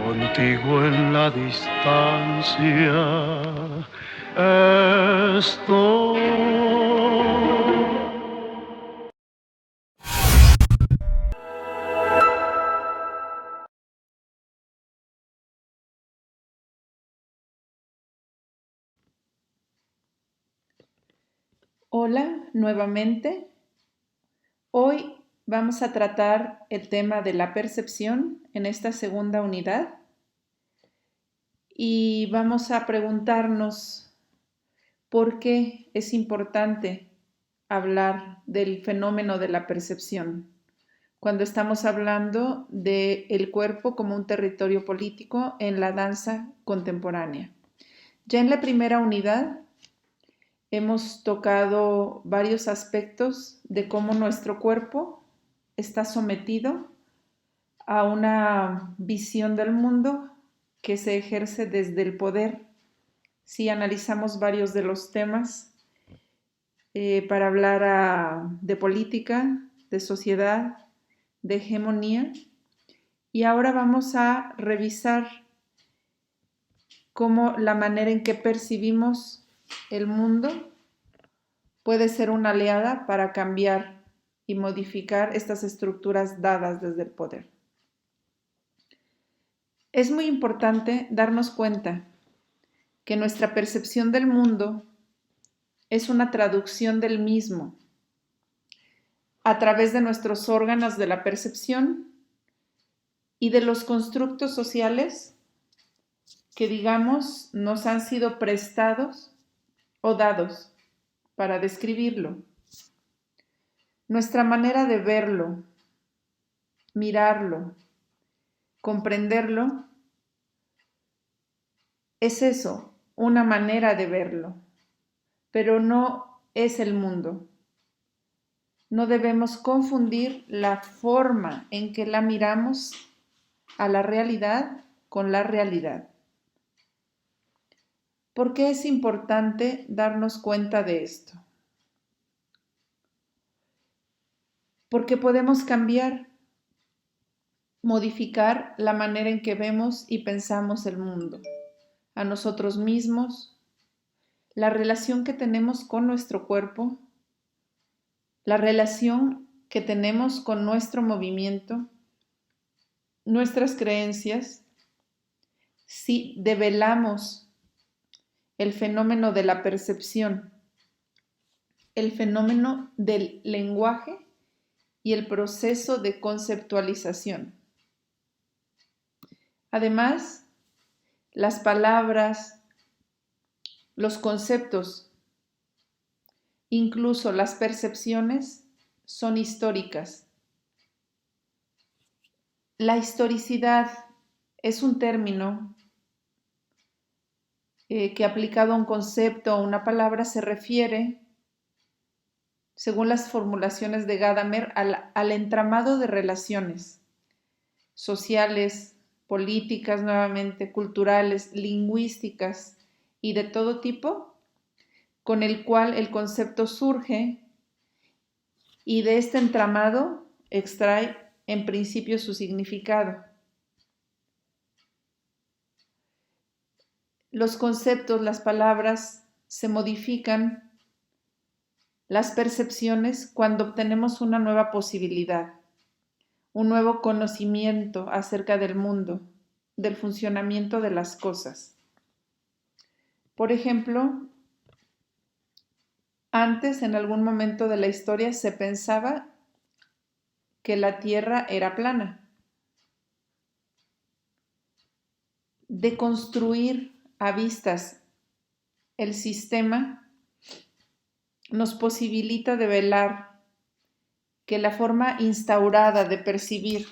Contigo en la distancia estoy. Hola, nuevamente. Hoy vamos a tratar el tema de la percepción en esta segunda unidad y vamos a preguntarnos por qué es importante hablar del fenómeno de la percepción cuando estamos hablando del cuerpo como un territorio político en la danza contemporánea. Ya en la primera unidad hemos tocado varios aspectos de cómo nuestro cuerpo está sometido a una visión del mundo que se ejerce desde el poder. Si analizamos varios de los temas para hablar de política, de sociedad, de hegemonía, y ahora vamos a revisar cómo la manera en que percibimos el mundo puede ser una aliada para cambiar y modificar estas estructuras dadas desde el poder. Es muy importante darnos cuenta que nuestra percepción del mundo es una traducción del mismo a través de nuestros órganos de la percepción y de los constructos sociales que, digamos, nos han sido prestados o dados para describirlo. Nuestra manera de verlo, mirarlo, comprenderlo, es eso, una manera de verlo, pero no es el mundo. No debemos confundir la forma en que la miramos a la realidad con la realidad. ¿Por qué es importante darnos cuenta de esto? Porque podemos cambiar, modificar la manera en que vemos y pensamos el mundo, a nosotros mismos, la relación que tenemos con nuestro cuerpo, la relación que tenemos con nuestro movimiento, nuestras creencias. Si develamos el fenómeno de la percepción, el fenómeno del lenguaje y el proceso de conceptualización. Además, las palabras, los conceptos, incluso las percepciones, son históricas. La historicidad es un término que aplicado a un concepto o una palabra se refiere, según las formulaciones de Gadamer, al entramado de relaciones sociales, políticas, nuevamente, culturales, lingüísticas y de todo tipo, con el cual el concepto surge y de este entramado extrae en principio su significado. Los conceptos, las palabras se modifican, las percepciones, cuando obtenemos una nueva posibilidad, un nuevo conocimiento acerca del mundo, del funcionamiento de las cosas. Por ejemplo, antes, en algún momento de la historia, se pensaba que la Tierra era plana. De construir a vistas el sistema nos posibilita develar que la forma instaurada de percibir,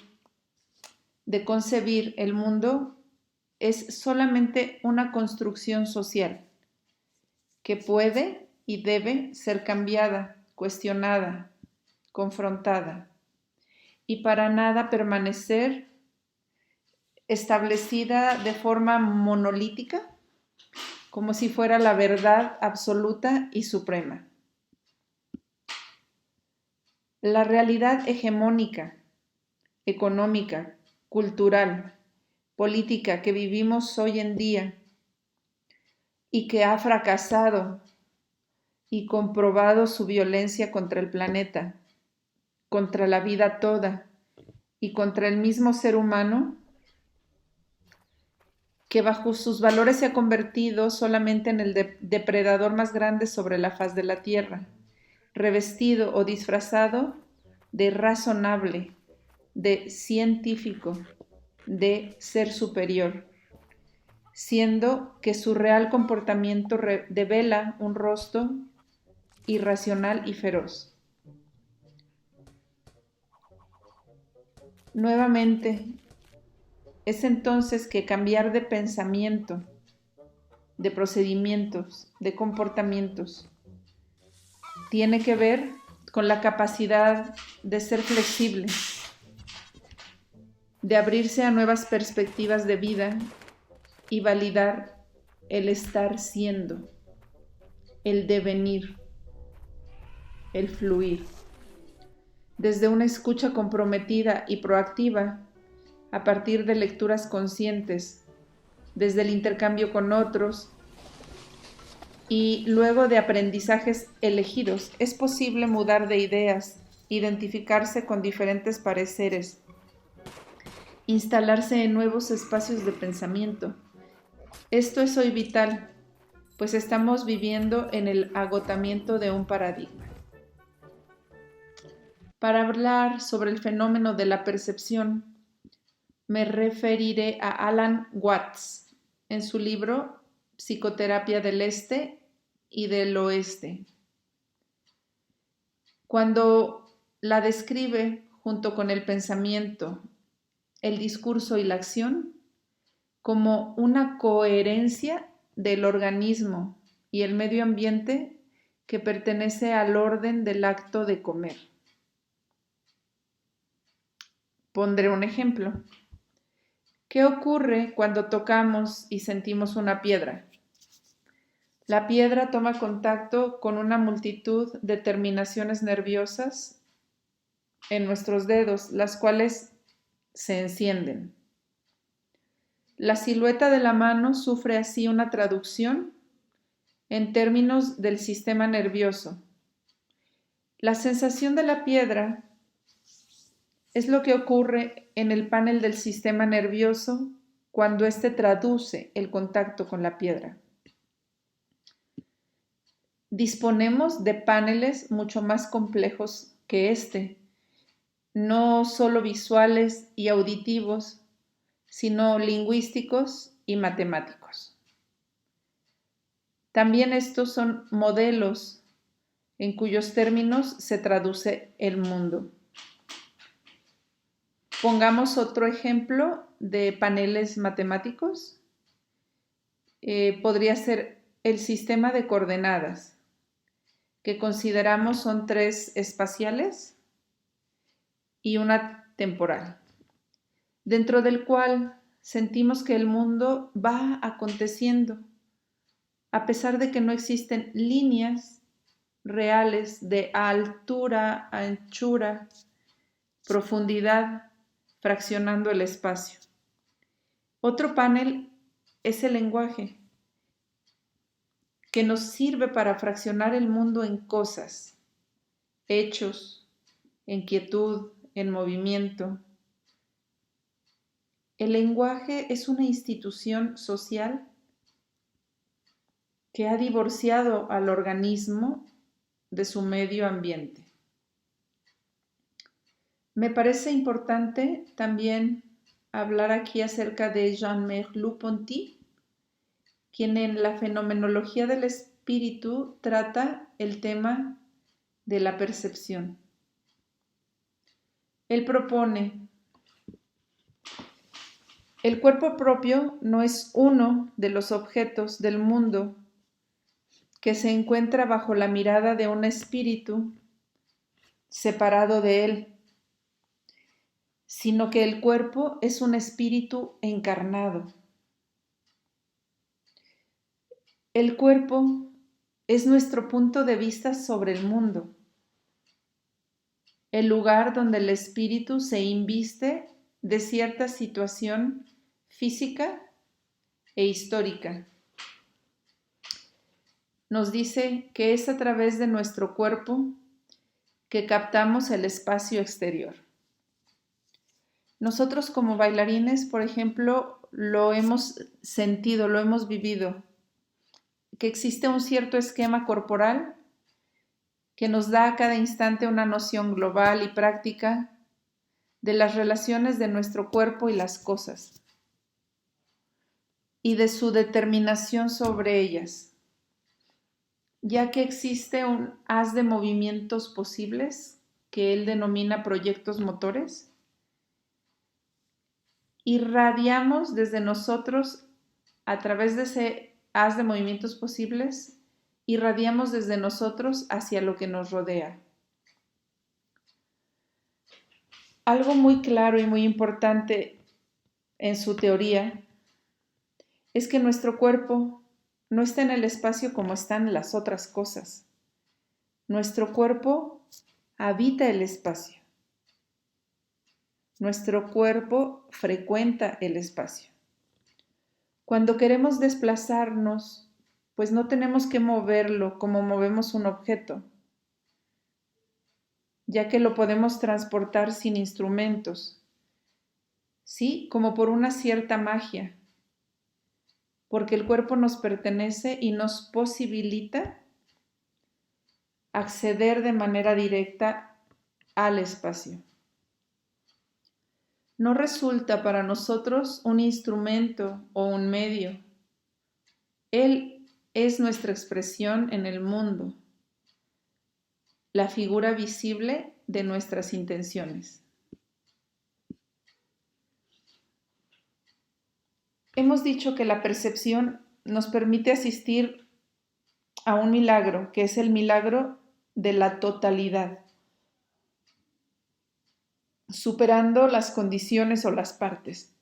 de concebir el mundo es solamente una construcción social que puede y debe ser cambiada, cuestionada, confrontada y para nada permanecer establecida de forma monolítica como si fuera la verdad absoluta y suprema. La realidad hegemónica, económica, cultural, política que vivimos hoy en día y que ha fracasado y comprobado su violencia contra el planeta, contra la vida toda y contra el mismo ser humano, que bajo sus valores se ha convertido solamente en el depredador más grande sobre la faz de la tierra, revestido o disfrazado de razonable, de científico, de ser superior, siendo que su real comportamiento devela un rostro irracional y feroz. Nuevamente, es entonces que cambiar de pensamiento, de procedimientos, de comportamientos, tiene que ver con la capacidad de ser flexible, de abrirse a nuevas perspectivas de vida y validar el estar siendo, el devenir, el fluir. Desde una escucha comprometida y proactiva, a partir de lecturas conscientes, desde el intercambio con otros y luego de aprendizajes elegidos, es posible mudar de ideas, identificarse con diferentes pareceres, instalarse en nuevos espacios de pensamiento. Esto es hoy vital, pues estamos viviendo en el agotamiento de un paradigma. Para hablar sobre el fenómeno de la percepción, me referiré a Alan Watts en su libro Psicoterapia del Este y del Oeste. Cuando la describe junto con el pensamiento, el discurso y la acción como una coherencia del organismo y el medio ambiente que pertenece al orden del acto de comer. Pondré un ejemplo. ¿Qué ocurre cuando tocamos y sentimos una piedra? La piedra toma contacto con una multitud de terminaciones nerviosas en nuestros dedos, las cuales se encienden. La silueta de la mano sufre así una traducción en términos del sistema nervioso. La sensación de la piedra es lo que ocurre en el panel del sistema nervioso cuando éste traduce el contacto con la piedra. Disponemos de paneles mucho más complejos que este, no solo visuales y auditivos, sino lingüísticos y matemáticos. También estos son modelos en cuyos términos se traduce el mundo. Pongamos otro ejemplo de paneles matemáticos. Podría ser el sistema de coordenadas, que consideramos son 3 espaciales y una temporal, dentro del cual sentimos que el mundo va aconteciendo, a pesar de que no existen líneas reales de altura, anchura, profundidad, fraccionando el espacio. Otro panel es el lenguaje, que nos sirve para fraccionar el mundo en cosas, hechos, en quietud, en movimiento. El lenguaje es una institución social que ha divorciado al organismo de su medio ambiente. Me parece importante también hablar aquí acerca de Jean Merleau-Ponty, quien en la fenomenología del espíritu trata el tema de la percepción. Él propone: el cuerpo propio no es uno de los objetos del mundo que se encuentra bajo la mirada de un espíritu separado de él, sino que el cuerpo es un espíritu encarnado. El cuerpo es nuestro punto de vista sobre el mundo, el lugar donde el espíritu se inviste de cierta situación física e histórica. Nos dice que es a través de nuestro cuerpo que captamos el espacio exterior. Nosotros como bailarines, por ejemplo, lo hemos sentido, lo hemos vivido, que existe un cierto esquema corporal que nos da a cada instante una noción global y práctica de las relaciones de nuestro cuerpo y las cosas, y de su determinación sobre ellas, ya que existe un haz de movimientos posibles que él denomina proyectos motores. Irradiamos desde nosotros, a través de ese haz de movimientos posibles, irradiamos desde nosotros hacia lo que nos rodea. Algo muy claro y muy importante en su teoría es que nuestro cuerpo no está en el espacio como están las otras cosas. Nuestro cuerpo habita el espacio. Nuestro cuerpo frecuenta el espacio. Cuando queremos desplazarnos, pues no tenemos que moverlo como movemos un objeto, ya que lo podemos transportar sin instrumentos, sí, como por una cierta magia, porque el cuerpo nos pertenece y nos posibilita acceder de manera directa al espacio. No resulta para nosotros un instrumento o un medio. Él es nuestra expresión en el mundo, la figura visible de nuestras intenciones. Hemos dicho que la percepción nos permite asistir a un milagro, que es el milagro de la totalidad, superando las condiciones o las partes.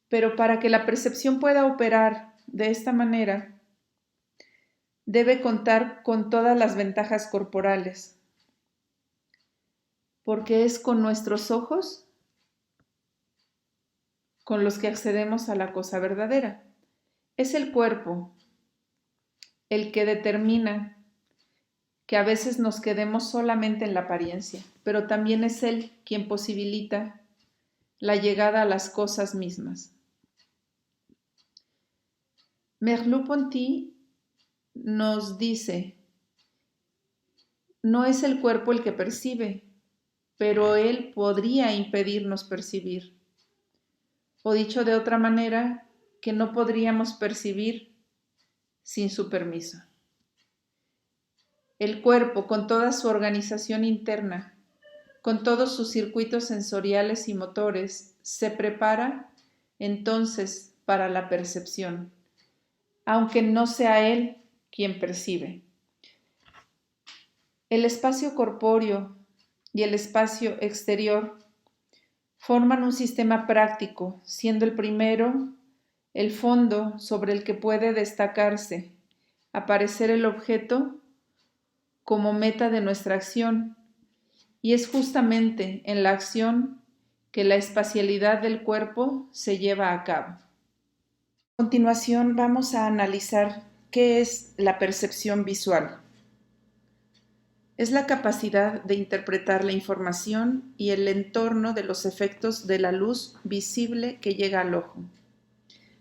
Pero para que la percepción pueda operar de esta manera, debe contar con todas las ventajas corporales, porque es con nuestros ojos con los que accedemos a la cosa verdadera. Es el cuerpo el que determina que a veces nos quedemos solamente en la apariencia, pero también es Él quien posibilita la llegada a las cosas mismas. Merleau-Ponty nos dice, no es el cuerpo el que percibe, pero él podría impedirnos percibir. O dicho de otra manera, que no podríamos percibir sin su permiso. El cuerpo, con toda su organización interna, con todos sus circuitos sensoriales y motores, se prepara entonces para la percepción, aunque no sea él quien percibe. El espacio corpóreo y el espacio exterior forman un sistema práctico, siendo el primero el fondo sobre el que puede destacarse, aparecer el objeto como meta de nuestra acción, y es justamente en la acción que la espacialidad del cuerpo se lleva a cabo. A continuación vamos a analizar qué es la percepción visual. Es la capacidad de interpretar la información y el entorno de los efectos de la luz visible que llega al ojo.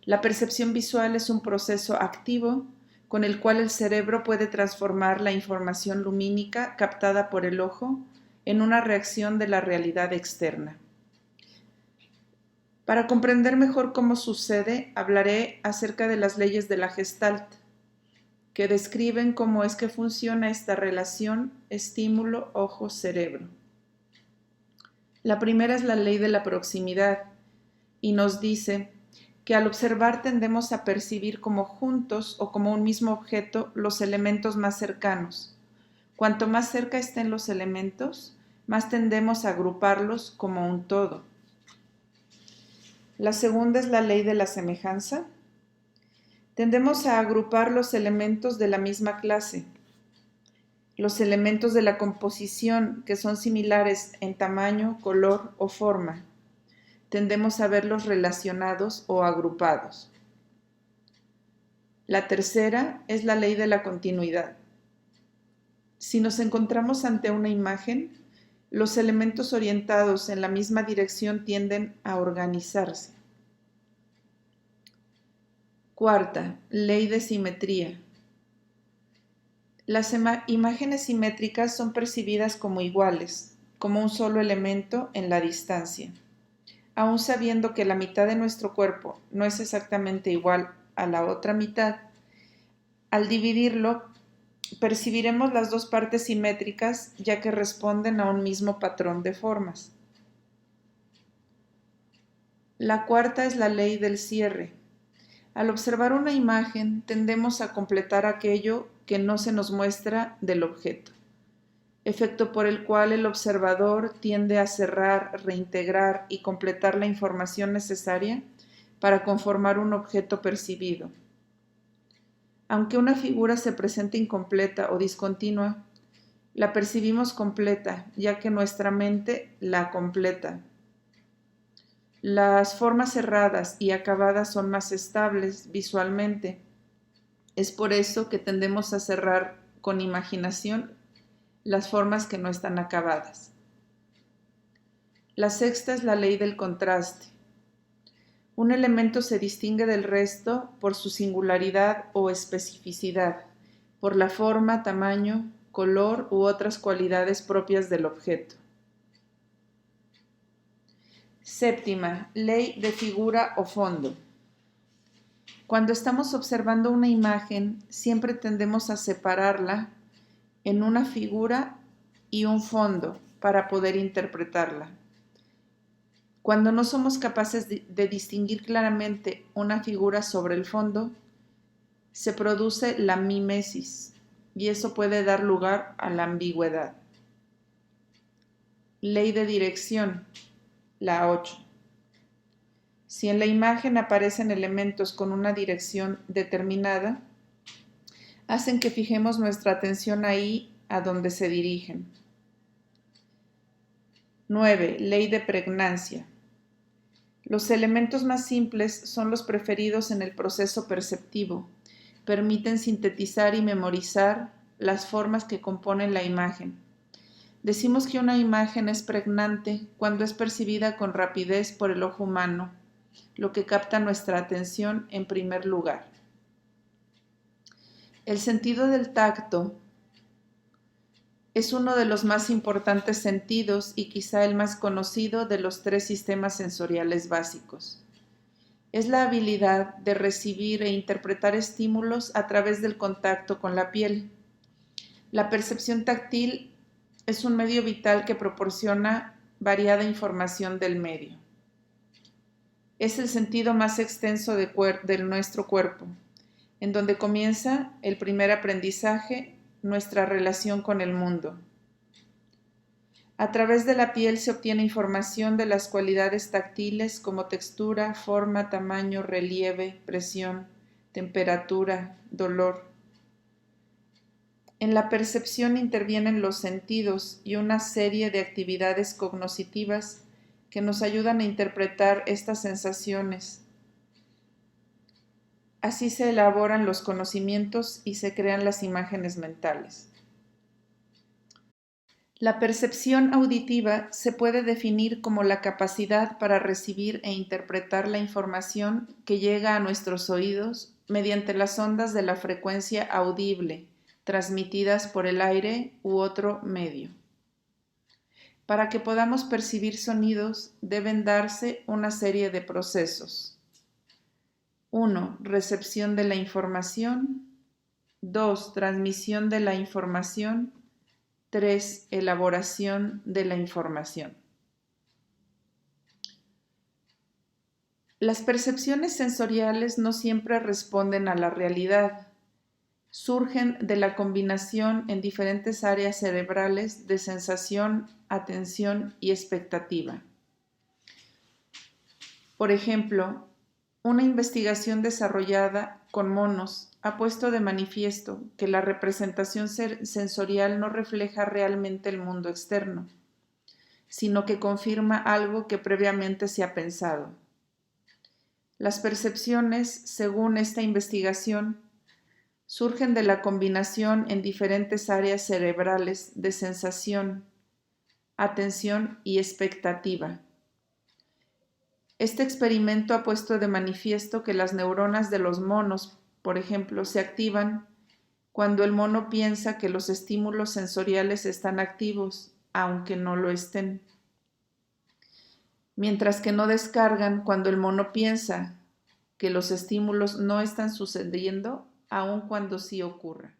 La percepción visual es un proceso activo con el cual el cerebro puede transformar la información lumínica captada por el ojo en una reacción de la realidad externa. Para comprender mejor cómo sucede, hablaré acerca de las leyes de la Gestalt, que describen cómo es que funciona esta relación estímulo-ojo-cerebro. La primera es la ley de la proximidad y nos dice que al observar tendemos a percibir como juntos o como un mismo objeto los elementos más cercanos. Cuanto más cerca estén los elementos, más tendemos a agruparlos como un todo. La segunda es la ley de la semejanza. Tendemos a agrupar los elementos de la misma clase, los elementos de la composición que son similares en tamaño, color o forma. tendemos a verlos relacionados o agrupados. La tercera es la ley de la continuidad. Si nos encontramos ante una imagen, los elementos orientados en la misma dirección tienden a organizarse. Cuarta, ley de simetría. Las imágenes simétricas son percibidas como iguales, como un solo elemento en la distancia. Aun sabiendo que la mitad de nuestro cuerpo no es exactamente igual a la otra mitad, al dividirlo, percibiremos las dos partes simétricas ya que responden a un mismo patrón de formas. La cuarta es la ley del cierre. Al observar una imagen, tendemos a completar aquello que no se nos muestra del objeto, efecto por el cual el observador tiende a cerrar, reintegrar y completar la información necesaria para conformar un objeto percibido. Aunque una figura se presente incompleta o discontinua, la percibimos completa, ya que nuestra mente la completa. Las formas cerradas y acabadas son más estables visualmente. Es por eso que tendemos a cerrar con imaginación las formas que no están acabadas. La sexta es la ley del contraste. Un elemento se distingue del resto por su singularidad o especificidad, por la forma, tamaño, color u otras cualidades propias del objeto. Séptima, ley de figura o fondo. Cuando estamos observando una imagen, siempre tendemos a separarla en una figura y un fondo para poder interpretarla. Cuando no somos capaces de distinguir claramente una figura sobre el fondo, se produce la mimesis y eso puede dar lugar a la ambigüedad. Ley de dirección, la 8. Si en la imagen aparecen elementos con una dirección determinada, hacen que fijemos nuestra atención ahí a donde se dirigen. 9. Ley de pregnancia. Los elementos más simples son los preferidos en el proceso perceptivo. Permiten sintetizar y memorizar las formas que componen la imagen. Decimos que una imagen es pregnante cuando es percibida con rapidez por el ojo humano, lo que capta nuestra atención en primer lugar. El sentido del tacto es uno de los más importantes sentidos y quizá el más conocido de los 3 sistemas sensoriales básicos. Es la habilidad de recibir e interpretar estímulos a través del contacto con la piel. La percepción táctil es un medio vital que proporciona variada información del medio. Es el sentido más extenso de nuestro cuerpo, en donde comienza el primer aprendizaje, nuestra relación con el mundo. A través de la piel se obtiene información de las cualidades táctiles como textura, forma, tamaño, relieve, presión, temperatura, dolor. En la percepción intervienen los sentidos y una serie de actividades cognitivas que nos ayudan a interpretar estas sensaciones. Así se elaboran los conocimientos y se crean las imágenes mentales. La percepción auditiva se puede definir como la capacidad para recibir e interpretar la información que llega a nuestros oídos mediante las ondas de la frecuencia audible, transmitidas por el aire u otro medio. Para que podamos percibir sonidos, deben darse una serie de procesos. 1. Recepción de la información. 2. Transmisión de la información. 3. Elaboración de la información. Las percepciones sensoriales no siempre responden a la realidad. Surgen de la combinación en diferentes áreas cerebrales de sensación, atención y expectativa. Por ejemplo, una investigación desarrollada con monos ha puesto de manifiesto que la representación sensorial no refleja realmente el mundo externo, sino que confirma algo que previamente se ha pensado. Las percepciones, según esta investigación, surgen de la combinación en diferentes áreas cerebrales de sensación, atención y expectativa. Este experimento ha puesto de manifiesto que las neuronas de los monos, por ejemplo, se activan cuando el mono piensa que los estímulos sensoriales están activos, aunque no lo estén, mientras que no descargan cuando el mono piensa que los estímulos no están sucediendo, aun cuando sí ocurra.